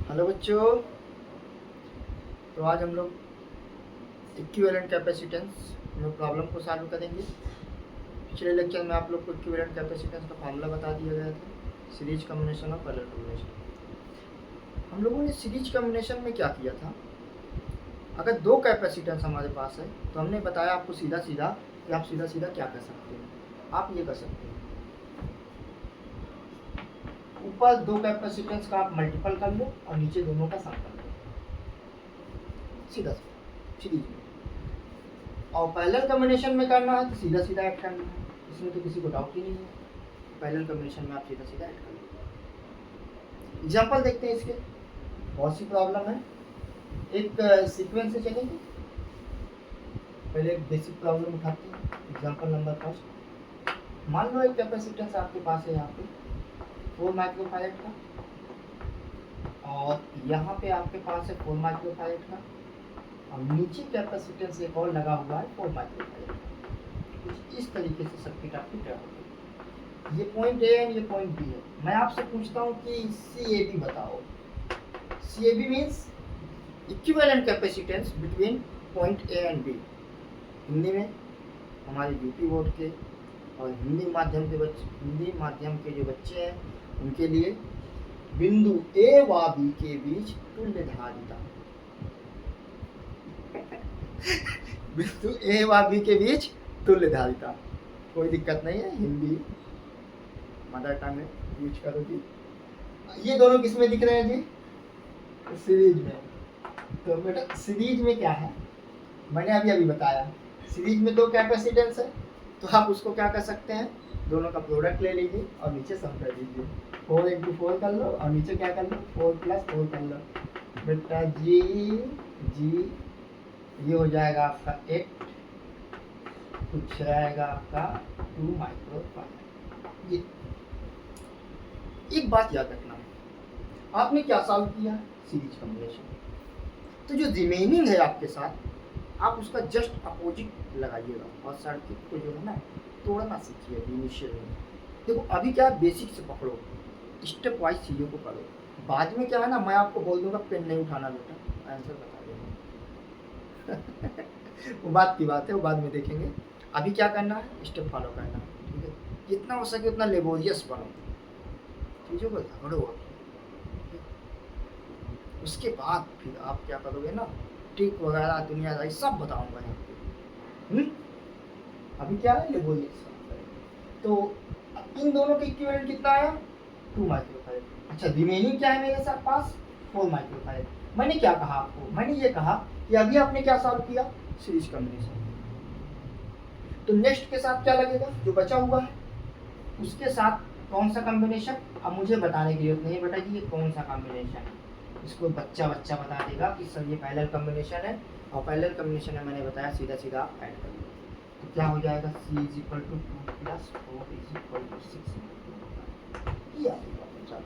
Hello बच्चों। तो आज हम लोग इक्विवेलेंट कैपेसिटेंस में प्रॉब्लम को सॉल्व करेंगे। पिछले लेक्चर में आप लोग को इक्विवेलेंट कैपेसिटेंस का फार्मूला बता दिया गया था, सीरीज कॉम्बिनेशन और पैरेलल कॉम्बिनेशन। हम लोगों ने सीरीज कॉम्बिनेशन में क्या किया था, अगर दो कैपेसिटेंस हमारे पास है तो हमने बताया आपको सीधा सीधा कि आप सीधा सीधा क्या कर सकते हैं। आप ये कर सकते हैं, ऊपर दो कैपेसिटेंस का आप मल्टीपल कर लो और नीचे दोनों का सम कर लो, सीधा सीरीज में। और पैरेलल कॉम्बिनेशन में करना है तो सीधा सीधा ऐड करना है, इसमें तो किसी को डाउट ही नहीं है। पैरेलल कॉम्बिनेशन में आप सीधा सीधा ऐड कर लो। एग्जांपल देखते हैं इसके, बहुत सी प्रॉब्लम है। एक सीक्वेंस से चलेंगे, पहले एक बेसिक प्रॉब्लम उठाते हैं। एग्जांपल नंबर फर्स्ट, मान लो एक कैपेसिटेंस आपके पास है यहाँ पे 4 माइक्रोफैरड का, और यहाँ पे आपके पास है 4 माइक्रोफैरड का, और नीचे कैपेसिटेंस एक और लगा हुआ है 4 माइक्रोफैरड का। कुछ इस तरीके से सर्किट आपकी तैयार होगी। ये पॉइंट ए है, ये पॉइंट बी है। मैं आपसे पूछता हूँ कि CAB बताओ। CAB means equivalent capacitance between point A and B. Hindi में हमारे यूपी बोर्ड के और हिंदी माध्यम के जो बच्चे हैं उनके लिए बिंदु ए व बी के बीच तुल्य धारिता बिंदु ए व बी के बीच तुल्य धारिता। कोई दिक्कत नहीं है, हिंदी मदर टंग है, यूज करो जी। ये दोनों किस में दिख रहे हैं जी? सीरीज में। तो बेटा सीरीज में क्या है, मैंने अभी अभी बताया, सीरीज में दो कैपेसिटेंस है तो आप उसको क्या कर सकते हैं, दोनों का प्रोडक्ट ले लीजिए और नीचे सम कर लीजिए। 4 × 4 कर लो और नीचे क्या कर लो, 4 + 4 कर लो। बेटा जी ये हो जाएगा आपका 8, कुछ रहेगा आपका 2 माइक्रोफैरड। ये एक बात याद रखना, आपने क्या सॉल्व किया, सीरीज कॉम्बिनेशन। तो जो रिमेनिंग है आपके साथ, आप उसका जस्ट अपोजिट लगाइएगा और सर्किट को जो है ना तोड़ना सीखिए इनिशियल में। देखो अभी क्या बेसिक से पकड़ो, स्टेप वाइज चीज़ों को करो। बाद में क्या है ना, मैं आपको बोल दूंगा पेन नहीं उठाना बेटा, आंसर बता देना वो बात की बात है, वो बाद में देखेंगे। अभी क्या करना है, स्टेप फॉलो करना है, ठीक है। जितना हो सके उतना लेबोरियस बनो, चीज़ों को झगड़ो। उसके बाद फिर आप क्या करोगे ना, ट्रिक वगैरह दुनियादारी सब बताऊंगा यहाँ पे। अभी क्या है, लेबोरियस। तो इन दोनों के इक्विवेलेंट कितना आया, 2 माइक्रोफैरड। अच्छा रिमेनिंग क्या है मेरे साथ पास, 4 माइक्रोफैरड। मैंने क्या कहा आपको, मैंने ये कहा कि अभी आपने क्या सॉल्व किया, सीरीज कॉम्बिनेशन। तो नेक्स्ट के साथ क्या लगेगा, जो बचा हुआ है उसके साथ कौन सा कॉम्बिनेशन। अब मुझे बताने की जरूरत नहीं बेटा जी ये कौन सा कॉम्बिनेशन है, इसको बच्चा बता देगा कि सर ये पैरेलल कॉम्बिनेशन है, और पैरेलल कॉम्बिनेशन में मैंने बताया सीधा सीधा आप ऐड कर लो। तो क्या हो जाएगा, C = 2 + 4 = 6। ये आएगा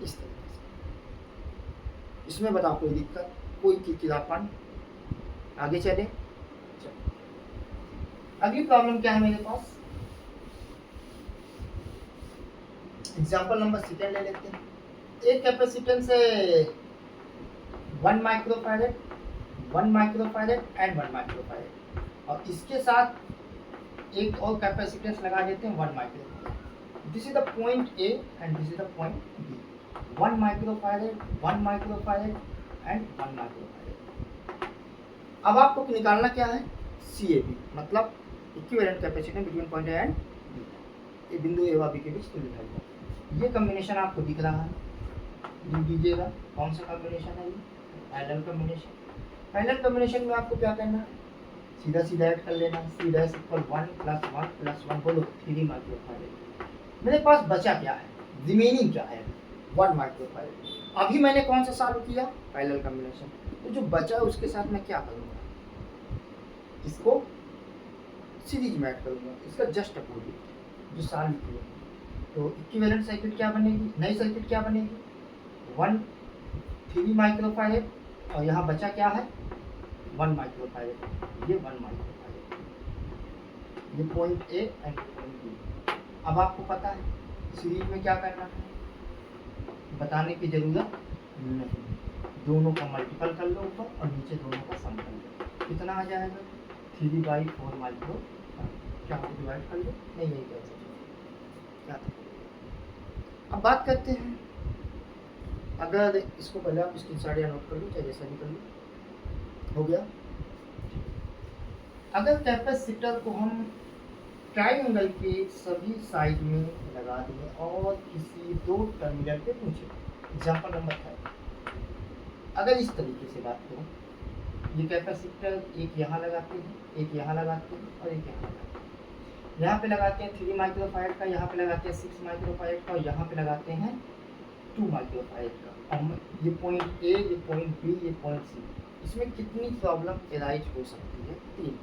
इस तरीके से। इसमें बताओ कोई दिक्कत, कोई किरापन, आगे चले। अगली प्रॉब्लम क्या है मेरे पास, एग्जांपल नंबर सेकंड ले लेते हैं। एक कैपेसिटेंस है 1 माइक्रोफैरड, 1 माइक्रोफैरड एंड 1 माइक्रोफैरड, और इसके साथ एक और कैपेसिटेंस लगा देते हैं 1 microfarad. This is the point A and this is the point B. 1 microfarad, 1 microfarad and 1 microfarad. अब आपको निकालना क्या है, CAB मतलब equivalent capacitance between point A and B. ये बिंदु ए व बी के बीच तुल्य धारिता। ये कॉम्बिनेशन आपको दिख रहा है, लिख दीजिएगा कौन सा कॉम्बिनेशन है, ये पैरेलल कॉम्बिनेशन। पैरेलल कॉम्बिनेशन में आपको क्या करना है, सीधा सीधा ऐड कर लेना। C' = 1 + 1 + 1 बोलो 3 माइक्रोफैरड। मेरे पास बचा क्या है, रिमेनिंग क्या है, 1 माइक्रोफैरड। अभी मैंने कौन सा सॉल्व किया, पैरेलल कॉम्बिनेशन। तो जो बचा है उसके साथ मैं क्या करूँगा, इसको सीरीज में ऐड करूँगा, इसका जस्ट अपोजिट जो सॉल्व किया। तो इक्विवेलेंट सर्किट क्या बनेगी, नई सर्किट क्या बनेगी, 3 माइक्रोफैरड और यहाँ बचा क्या है 1 माइक्रोफैरड। ये 1 माइक्रोफैरड, ये point A and point B. अब आपको पता है सीरीज में क्या करना है, बताने की जरूरत नहीं, दोनों का मल्टीपल कर लो ऊपर और नीचे दोनों का सम कर लो, कितना आ जाएगा 3/4 माइक्रो। क्या आप डिवाइड कर लो, नहीं यही कर सकते क्या था। अब बात करते हैं, अगर इसको पहले आप स्क्रीनशॉट या नोट कर लो, चाहे जैसा भी कर लो, हो गया। अगर कैपेसिटर को हम ट्राइंगल के सभी साइड में लगा दें और किसी दो टर्मिनल पे पूछे, एग्जाम्पल नंबर 5, अगर इस तरीके से बात करूं, ये कैपेसिटर एक यहाँ लगाते हैं, एक यहाँ लगाते हैं और एक यहाँ लगाते हैं। यहाँ पे लगाते हैं 3 माइक्रोफारेड का, यहाँ पे लगाते हैं 6 माइक्रोफारेड का और यहाँ पे लगाते हैं 2 माइक्रोफारेड का। और ये पॉइंट ए, ये पॉइंट बी, ये पॉइंट सी, इसमें कितनी प्रॉब्लम एराइज हो सकती है? 3।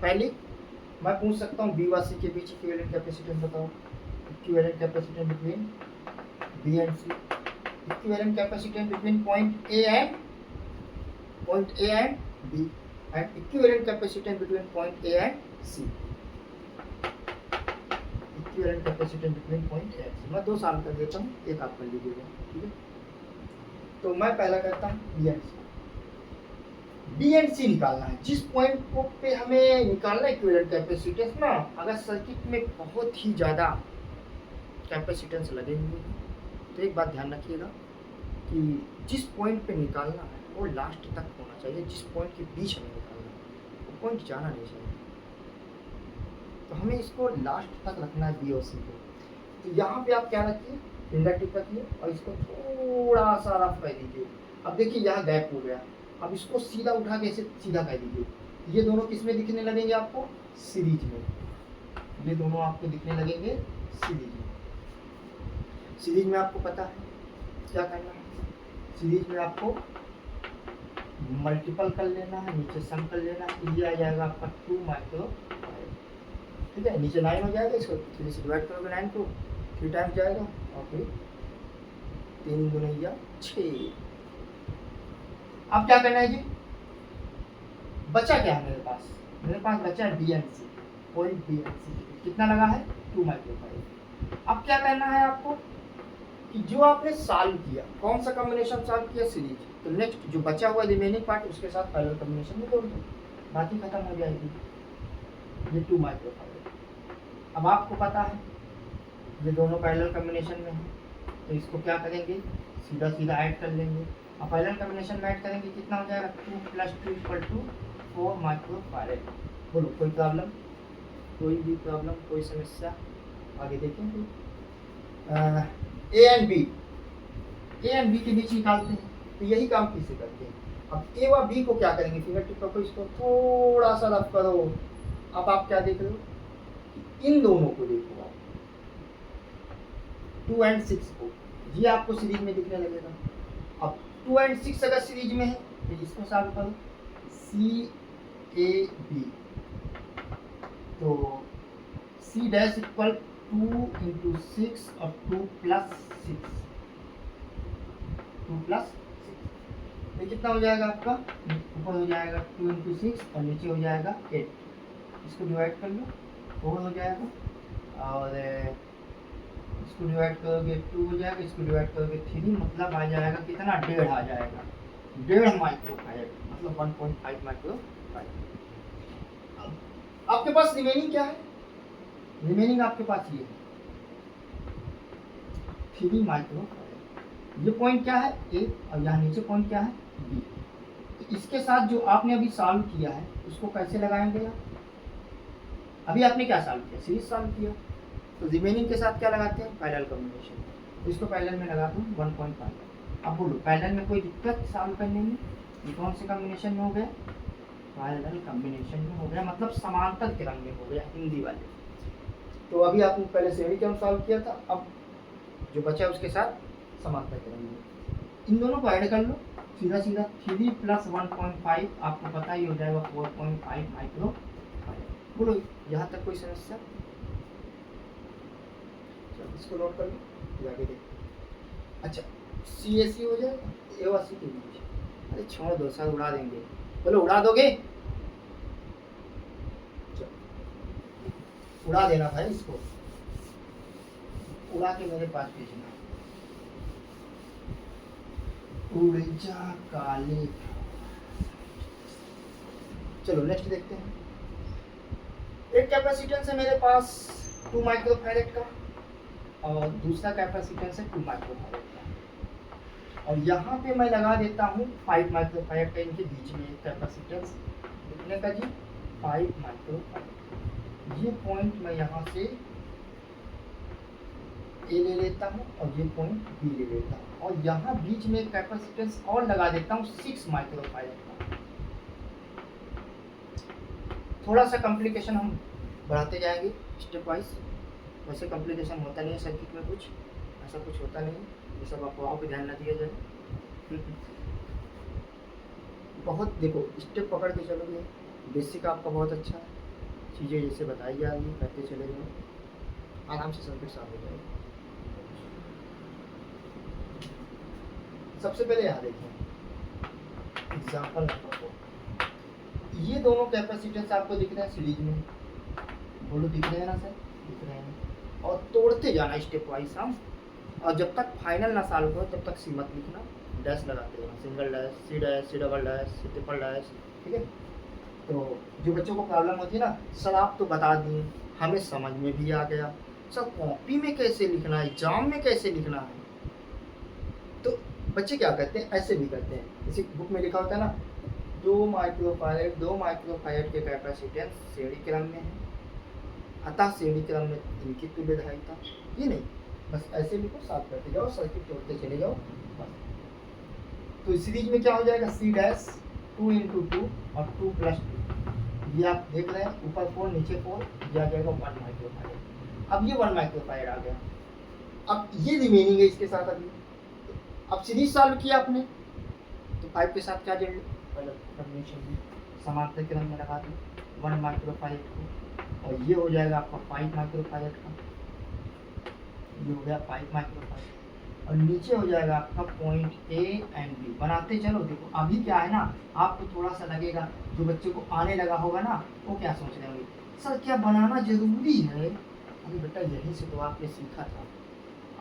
पहली, मैं पूछ सकता हूँ बी व सी के बीच इक्विवेलेंट कैपेसिटेंस बताओ, equivalent capacitance between B and C, equivalent capacitance between point A and B, and equivalent capacitance between point A and C, equivalent capacitance between point A and C. मैं 2 साल कर देता हूँ, एक आप कर लीजिएगा, ठीक है। तो मैं पहला करता हूँ B and C, B and C निकालना है। जिस पॉइंट को पे हमें निकालना है इक्विवेलेंट कैपेसिटेंस ना, अगर सर्किट में बहुत ही ज़्यादा कैपेसिटेंस लगे हुए हैं तो एक बात ध्यान रखिएगा कि जिस पॉइंट पे निकालना है वो लास्ट तक होना चाहिए, जिस पॉइंट के बीच में निकालना है वो पॉइंट जाना नहीं चाहिए। तो हमें इसको लास्ट तक रखना है बी और सी को। तो यहाँ पे आप क्या रखिए, फिंगर टिप रखिए और इसको थोड़ा सा रफ कर दीजिए। अब देखिए यहाँ गैप हो गया, अब इसको सीधा उठा के ऐसे सीधा कर दीजिए। ये दोनों किस में दिखने लगेंगे आपको? सीरीज में। ये दोनों आपको दिखने लगेंगे सीरीज में। सीरीज में आपको पता है क्या करना है, सीरीज में आपको मल्टीपल कर लेना है, नीचे सम कर लेना है। ये आ जाएगा आपका 2 माइक्रोफारेड, ठीक है। नीचे 9 हो जाएगा, इसको 3 से डिवाइड करोगे 9 को, 3 टाइम्स जाएगा और फिर 3 गुना 6। अब क्या करना है जी, बचा क्या है मेरे पास बचा है B and C, point B and C कितना लगा है 2 माइक्रोफारेड। अब क्या करना है आपको कि जो आपने सॉल्व किया, कौन सा कॉम्बिनेशन सॉल्व किया? सीरीज। तो नेक्स्ट जो बचा हुआ रिमेनिंग पार्ट उसके साथ पैरेलल कॉम्बिनेशन में जोड़ दो, बाकी खत्म हो जाएगी। ये 2 माइक्रोफारेड। अब आपको पता है ये दोनों पैरेलल कॉम्बिनेशन में है, तो इसको क्या करेंगे, सीधा सीधा ऐड कर लेंगे। अब पैरेलल कॉम्बिनेशन में ऐड करेंगे, कितना हो जाएगा 2 + 2 = 4 माइक्रोफारेड। बोलो कोई प्रॉब्लम, कोई भी प्रॉब्लम, कोई समस्या? आगे देखेंगे। ए एंड बी के बीच निकालते हैं, तो यही काम किससे करते हैं। अब ए व बी को क्या करेंगे, फिंगर टिप को इसको थोड़ा सा रफ करो। अब आप क्या देख रहे हो, इन दोनों को देखो आप, 2 और 6 को, ये आपको सीरीज में दिखने लगेगा। अब 2 और 6 अगर सीरीज में है तो इसको सॉल्व करो, सी ए बी, तो सी डैश इक्वल 2 × 6 और 2 + 6, 2 + 6, ये कितना हो जाएगा आपका, ऊपर हो जाएगा 2 × 6 और नीचे हो जाएगा 8। इसको डिवाइड कर लो, 4 हो जाएगा, और इसको डिवाइड करोगे 2 हो जाएगा, इसको डिवाइड करोगे 3, मतलब आ जाएगा कितना, 1.5 आ जाएगा, 1.5 माइक्रोफारेड, मतलब 1.5 माइक्रोफारेड। आपके पास रिमेनिंग क्या है, रिमेनिंग आपके पास ये है 3 माइक्रोफारेड। ये पॉइंट क्या है ए, और यहाँ नीचे पॉइंट क्या है बी। तो इसके साथ जो आपने अभी सॉल्व किया है उसको कैसे लगाएंगे आप? अभी आपने क्या सॉल्व किया, सीरीज सॉल्व किया, तो रिमेनिंग के साथ क्या लगाते हैं, पैरेलल कॉम्बिनेशन। तो इसको पैरेलल में लगा दूँ 1.5। अब बोलो पैरेलल में कोई दिक्कत सॉल्व करने में? ये कौन से कॉम्बिनेशन में हो गया, पैरेलल कॉम्बिनेशन में हो गया, मतलब समांतर क्रम में हो गया हिंदी वाले। तो अभी आपने पहले श्रेणी क्रम सॉल्व किया था, अब जो बचा है उसके साथ समांतर क्रम में। इन दोनों को ऐड कर लो, सीधा सीधा 3 + 1.5 आपको पता ही हो जाएगा 4.5 माइक्रोफारेड। बोलो यहाँ तक कोई समस्या? इसको नोट कर लो, आगे देखो। अच्छा, सी ए सी हो जाएगा, ए और सी के बीच। अरे छोड़ दो सर, उड़ा देंगे। बोलो उड़ा दोगे? उड़ा देना भाई, इसको उड़ा के मेरे पास भेजना। ऊर्जा काले। चलो नेक्स्ट देखते हैं। एक कैपेसिटेंस है मेरे पास 2 माइक्रोफैरेड का और दूसरा कैपेसिटेंस है 2 माइक्रोफैरेड का, और यहाँ पे मैं लगा देता हूँ 5 माइक्रोफैरेड का। इनके बीच में एक कैपेसिटेंस कितने का जी? 5 माइक्रोफैरेड। ये पॉइंट मैं यहाँ से ए ले लेता हूँ और ये पॉइंट बी ले लेता हूँ, और यहाँ बीच में एक कैपेसिटेंस और लगा देता हूँ 6 माइक्रोफैरेड का। थोड़ा सा कॉम्प्लिकेशन हम बढ़ाते जाएंगे स्टेप वाइज। वैसे कॉम्प्लिकेशन होता नहीं है सर्किट में, कुछ ऐसा कुछ होता नहीं है, ये सब अफवाहों पे ध्यान न दिया जाए। बहुत देखो स्टेप पकड़ के चलोगे, बेसिक आपका बहुत अच्छा है, चीज़ें जैसे बताई जा रही है करते चले जाओ, आराम से सर्किट साफ हो जाएगा। सबसे पहले यहाँ देखिए एग्जाम्पल नंबर 4। ये दोनों कैपेसिटेंस आपको दिख रहे हैं सीरीज में, बोलो दिख रहे हैं ना सर? दिख रहे हैं। और तोड़ते जाना स्टेप वाइज हम, और जब तक फाइनल ना सॉल्व हो तब तक सी मत लिखना, डैश लगाते रहना, single dash, C double dash, C triple dash, ठीक है। तो जो बच्चों को प्रॉब्लम होती है ना, सर आप तो बता दिए, हमें समझ में भी आ गया, सर कॉपी में कैसे लिखना है, एग्जाम में कैसे लिखना है? तो बच्चे क्या करते हैं, ऐसे भी करते हैं, इसी बुक में लिखा होता है ना, 2 माइक्रोफैरेड के कैपेसिटेंस श्रेणी क्रम में है, अतः श्रेणी क्रम में इनकी तुल्यधारिता। ये नहीं, बस ऐसे लिखो, साफ करते जाओ, सर्किट तोड़ते चले जाओ बस। तो सीरीज में क्या हो जाएगा, सी डैश 2 × 2 और 2 + 2, ये आप देख रहे हैं, ऊपर 4 नीचे 4, ये आ जाएगा 1 माइक्रोफैरेड। अब ये 1 माइक्रोफैरेड आ गया, अब ये रिमेनिंग है इसके साथ। अभी अब सीरीज सॉल्व किया आपने, तो 5 के साथ क्या जोड़ लो, पहले कॉम्बिनेशन में समांतर क्रम में लगा दी 1 माइक्रोफैरेड को, और ये हो जाएगा आपका 5 माइक्रोफैरेड का, ये हो गया 5 माइक्रोफैरेड, और नीचे हो जाएगा आपका पॉइंट ए एंड बी। बनाते चलो, देखो अभी क्या है ना, आपको थोड़ा सा लगेगा, जो बच्चे को आने लगा होगा ना, वो क्या सोच रहे होंगे, सर क्या बनाना जरूरी है? अरे बेटा यहीं से तो आपने सीखा था,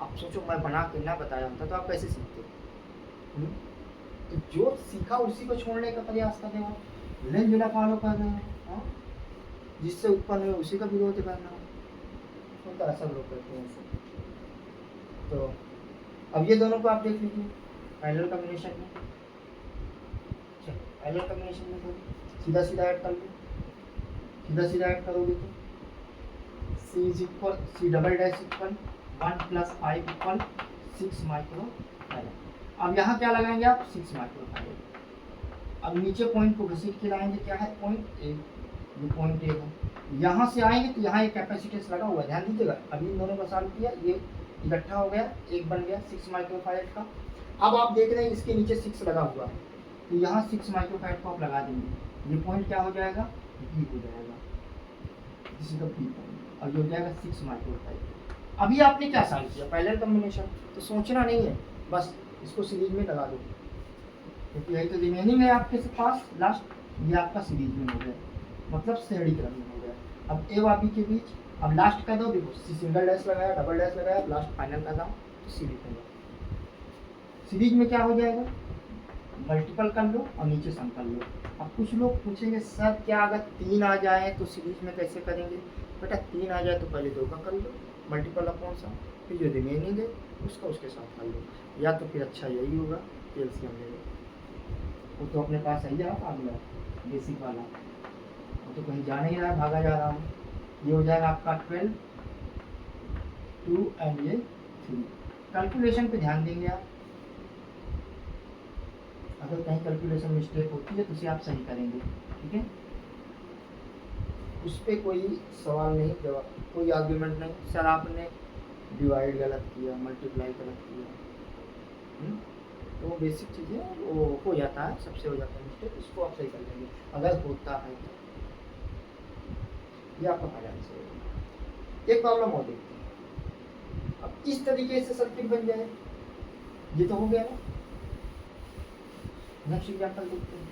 आप सोचो मैं बना के ना बताया होता तो आप कैसे सीखते? तो जो सीखा उसी को छोड़ने का प्रयास कर रहे हो, लेन बिना फॉलो कर रहे हो, जिससे उत्पन्न हुए उसी का विरोध करना होता है, सब लोग करते हैं। तो अब ये दोनों को आप देख लीजिए पैरेलल कॉम्बिनेशन में, चलो पैरेलल कॉम्बिनेशन में तो सीधा सीधा ऐड कर लो, सीधा सीधा ऐड करोगे तो C double dash equal 1 + 5 = 6 microfarad. अब यहाँ क्या लगाएंगे आप, 6 माइक्रोफैरेड। अब नीचे पॉइंट को घसीट के लाएंगे, क्या है पॉइंट ए, ये पॉइंट ए है, यहाँ से आएंगे तो यहाँ एक कैपेसिटेंस लगा हुआ है, ध्यान दीजिएगा। अभी इन दोनों को सॉल्व किया, ये इकट्ठा हो गया, एक बन गया 6 माइक्रोफैरेड का। अब आप देख रहे हैं इसके नीचे 6 लगा हुआ है, तो यहाँ 6 माइक्रोफैरेड को आप लगा देंगे, ये पॉइंट क्या हो जाएगा, बी हो जाएगा, इसी का बी पॉइंट, और ये हो जाएगा 6 माइक्रोफैरेड। अभी आपने क्या सॉल्व किया, पैरेलल कॉम्बिनेशन, तो सोचना नहीं है, बस इसको सीरीज में लगा दो, क्योंकि यही तो रिमेनिंग है आपके पास लास्ट, ये आपका सीरीज में हो गया, मतलब श्रेणी क्रम में हो गया। अब ए और बी के बीच अब लास्ट कर दो, देखो सिंगल डैश लगाया, डबल डैश लगाया, लास्ट फाइनल कर रहा हूँ, तो सीरीज में सीरीज में क्या हो जाएगा, मल्टीपल कर लो और नीचे सम कर लो। अब कुछ लोग पूछेंगे सर क्या अगर 3 आ जाए तो सीरीज में कैसे करेंगे? बेटा 3 आ जाए तो पहले 2 का कर लो, मल्टीपल अपॉन सम, फिर जो रिमेनिंग है उसका उसके साथ कर लो, या तो फिर अच्छा यही होगा एलसीएम ले लो। वो तो अपने पास है ही फार्मूला बेसिक वाला, वो तो कहीं जा नहीं रहा, भागा जा रहा हूँ। ये हो जाएगा आपका 12, 2 एंड ये 3। कैलकुलेशन पे ध्यान देंगे आप, अगर कहीं कैलकुलेशन मिस्टेक होती है तो उसे आप सही करेंगे, ठीक है, उस पर कोई सवाल नहीं, जवाब कोई आर्ग्यूमेंट नहीं, सर आपने डिवाइड गलत किया, मल्टीप्लाई गलत किया, तो बेसिक चीज़ें वो हो जाता है, सबसे हो जाता है मिस्टेक, इसको आप सही कर लेंगे अगर होता है तो, ये आपका फायदा से होगा। एक प्रॉब्लम और देखते हैं, अब इस तरीके से सर्किट बन जाए, ये तो हो गया ना। नेक्स्ट एग्जाम्पल देखते हैं,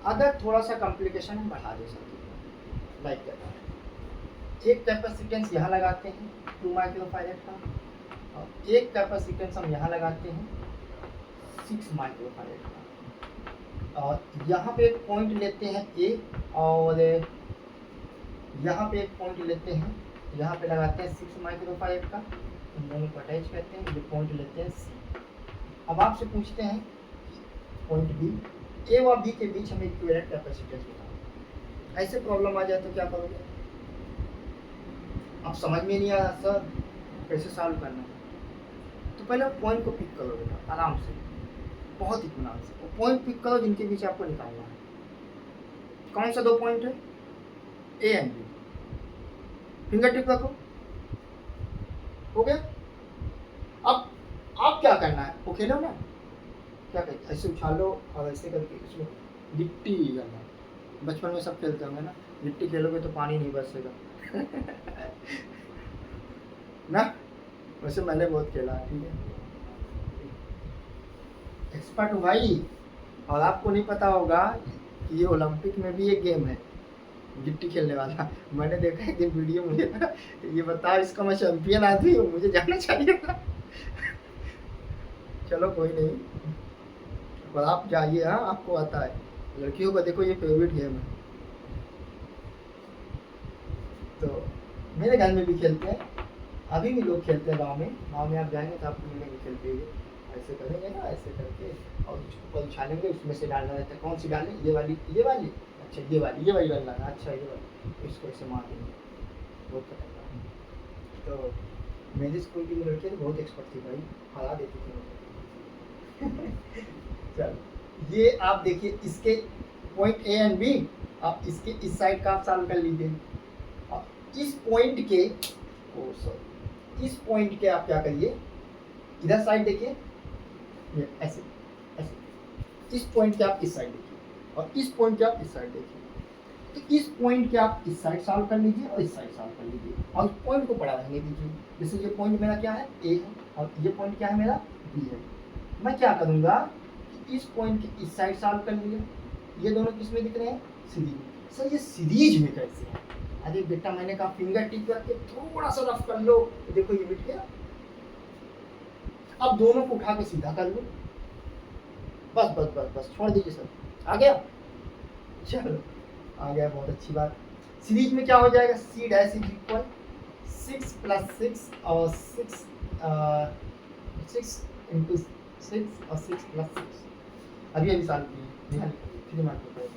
अगर थोड़ा सा कॉम्प्लिकेशन हम बढ़ा दे सर्किट, लाइक कहता है एक कैपेसिटेंस यहाँ लगाते हैं 2 माइक्रोफैरेड का, और एक कैपेसिटेंस हम यहाँ लगाते हैं 6 माइक्रोफैरेड का। और यहाँ पे एक पॉइंट लेते हैं ए, और यहाँ पे एक पॉइंट लेते हैं, यहाँ पे लगाते हैं 6 माइक्रोफैरेड का, इन दोनों को अटैच करते हैं, ये पॉइंट लेते हैं सी। अब आपसे पूछते हैं पॉइंट बी, ए व बी के बीच हमें इक्विवेलेंट कैपेसिटेंस बताओ। ऐसे प्रॉब्लम आ जाए तो क्या करोगे? अब समझ में नहीं आया सर कैसे सॉल्व करना है, तो पहले पॉइंट को पिक करो बेटा आराम से, बहुत इत्मीनान से। वो पॉइंट पिक करो जिनके बीच आपको निकालना है। कौन सा दो पॉइंट है? A and B. Fingertip रखो, हो गया। अब आप क्या करना है, वो खेलो ना, क्या कहते ऐसे उछालो और ऐसे करके इसमें गिट्टी करना। बचपन में सब खेलते होंगे ना, गिट्टी खेलोगे तो पानी नहीं बरसेगा ना, वैसे मैंने बहुत खेला है, ठीक है, एक्सपर्ट हूँ भाई। और आपको नहीं पता होगा कि ये ओलंपिक में भी एक गेम है गिट्टी खेलने वाला। मैंने देखा एक दिन वीडियो, मुझे ये बताओ इसका मैं चैंपियन आदमी हूँ, मुझे जाना चाहिए था चलो कोई नहीं, पर आप जाइए, हाँ आपको आता है। लड़कियों का देखो ये फेवरेट गेम है, तो मेरे घर में भी खेलते हैं, अभी भी लोग खेलते हैं गांव में आप जाएंगे तो आपको मिलेंगे खेलते हुए। ऐसे करेंगे ना, ऐसे करके और ऊपर उछालेंगे, उसमें से डालना रहता है। कौन सी डालें? ये वाली, अच्छा ये वाली डालना है, अच्छा ये वाली, तो इसको ऐसे मार देंगे, बहुत खतरनाक है। तो मेरे स्कूल की जो लड़की थी बहुत एक्सपर्ट थी भाई, हरा देती थी चलो ये आप देखिए, इसके पॉइंट ए एंड बी, आप इसके इस साइड का आप सॉल्व कर लीजिए। और इस पॉइंट के इस पॉइंट के आप क्या करिए, इधर साइड देखिए, ये ऐसे ऐसे, इस पॉइंट के आप इस साइड देखिए, और इस पॉइंट के आप इस साइड देखिए। तो इस पॉइंट के आप इस साइड सॉल्व कर लीजिए और इस साइड सॉल्व कर लीजिए, और इस पॉइंट को पड़ा रहने दीजिए। जैसे ये पॉइंट मेरा क्या है? ए है, और ये पॉइंट क्या है मेरा? बी है। मैं क्या करूँगा कि इस पॉइंट के इस साइड सॉल्व कर लीजिए। ये दोनों किस में दिख रहे हैं? सीरीज में। सर ये सीरीज में कैसे है? अरे बेटा मैंने कहा फिंगर टिप करके थोड़ा सा रफ कर लो, देखो ये मिट गया। अब दोनों को उठा के सीधा कर लो, बस बस बस बस, छोड़ दीजिए सर, आ गया। चलो आ गया, बहुत अच्छी बात। सीरीज में क्या हो जाएगा? सी डैश इज इक्वल 6 + 6 और 6 इंटू 6 और 6 + 6। अभी सॉल्व किए, 3 microfarad,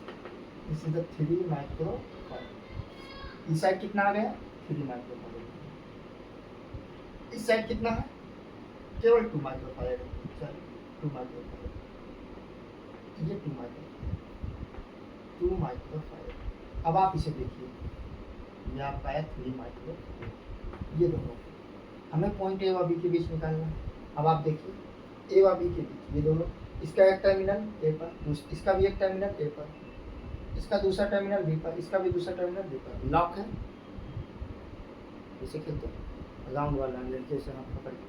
this is the 3 microfarad. इस साइड कितना आ गया? 3 माइक्रोफैरेड। इस साइड कितना है? केवल 2 माइक्रोफैरेड, चलो 2 माइक्रोफैरेड, ये 2 माइक्रोफैरेड। अब आप इसे देखिए, ये आपका है 3 माइक्रोफैरेड। ये दोनों हमें पॉइंट ए और बी के बीच निकालना। अब आप देखिए ए और बी के बीच ये दोनों, इसका एक टर्मिनल ए पर, इसका भी एक टर्मिनल ए पर, इसका दूसरा टर्मिनल बी पर, इसका भी दूसरा टर्मिनल बी पर। लॉक है, इसे खेलते हैं राउंड वाला लड़के से हाथ पकड़ के,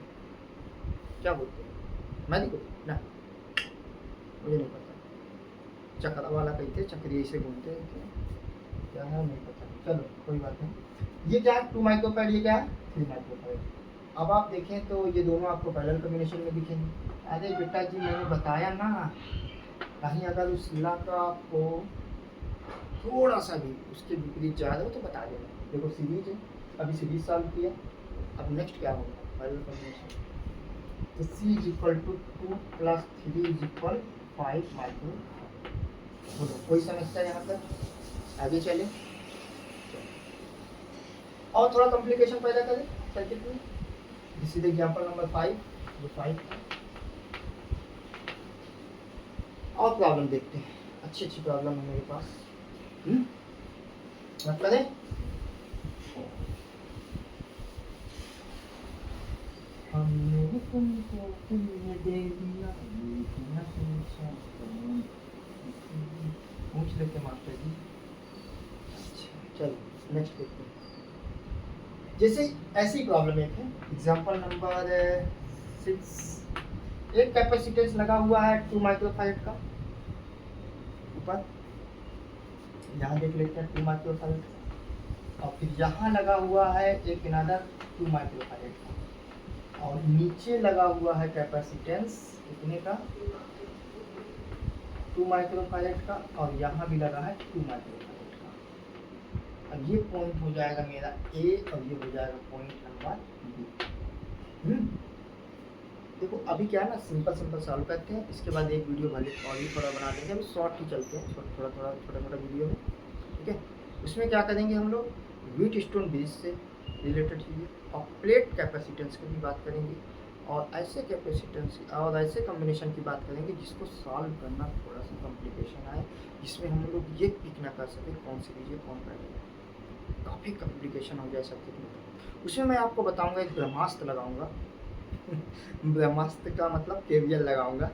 क्या बोलते हैं? मैं नहीं बोलता ना, मुझे नहीं पता, चक्रा वाला कहते, चक्री से घूमते हैं, क्या है नहीं पता, चलो कोई बात नहीं। ये क्या है? 2 माइक्रोफैरेड, ये क्या है? 3 माइक्रोफैरेड। अब आप देखें तो ये दोनों आपको पैरेलल कॉम्बिनेशन में दिखेंगे। अरे बेटा जी मैंने बताया ना, कहीं अगर उस ला का आपको थोड़ा सा भी उसके विपरीत ज़्यादा हो तो बता देना। देखो सीरीज है, अभी सीरीज सॉल्व किया, अब नेक्स्ट क्या होगा? Parallel combination. तो C = 2 + 3 = 5 माइक्रोफैरेड। बोलो कोई समस्या यहाँ पर? आगे चले और थोड़ा कॉम्प्लिकेशन पैदा करें सर्किट में। दिस इज एग्जांपल नंबर 5, जो 5 और प्रॉब्लम देखते हैं। अच्छी प्रॉब्लम है मेरे पास, मत करें। हमने तुमको दे दिया, पूछ लेते मास्टर जी। अच्छा चलो नेक्स्ट देखते हैं। जैसे ऐसी प्रॉब्लम एक है, एग्जांपल नंबर 6। एक कैपेसिटेंस लगा हुआ है 2 माइक्रोफैरेड का, ऊपर यहाँ देख लेते हैं 2 माइक्रोफैरेड का, और फिर यहाँ लगा हुआ है एक अनदर 2 माइक्रोफैरेड का। और नीचे लगा हुआ है कैपेसिटेंस कितने का, 2 माइक्रोफैरेड का, और यहाँ भी लगा है 2 माइक्रोफैरेड का। अब ये पॉइंट हो जाएगा मेरा ए और ये हो जाएगा पॉइंट नंबर बी। देखो अभी क्या है ना, सिंपल सॉल्व करते हैं, इसके बाद एक वीडियो भले और भी थोड़ा बना देंगे, अभी शॉर्ट ही चलते हैं, छोटा वीडियो में, ठीक है। उसमें क्या करेंगे हम लोग, व्हीट स्टोन बेस से रिलेटेड चीज़ें और प्लेट कैपेसिटेंस की भी बात करेंगे, और ऐसे कैपेसिटेंस और ऐसे कॉम्बिनेशन की बात करेंगे जिसको सॉल्व करना थोड़ा सा कॉम्प्लिकेशन आए, जिसमें हम लोग ये पिक ना कर सके कौन सी लीजिए कौन पहले, काफ़ी कॉम्प्लिकेशन हो जाए सबके में। उसमें मैं आपको बताऊंगा एक ब्रह्मास्त्र लगाऊंगा ब्रह्मास्त्र का मतलब केवीएल लगाऊंगा।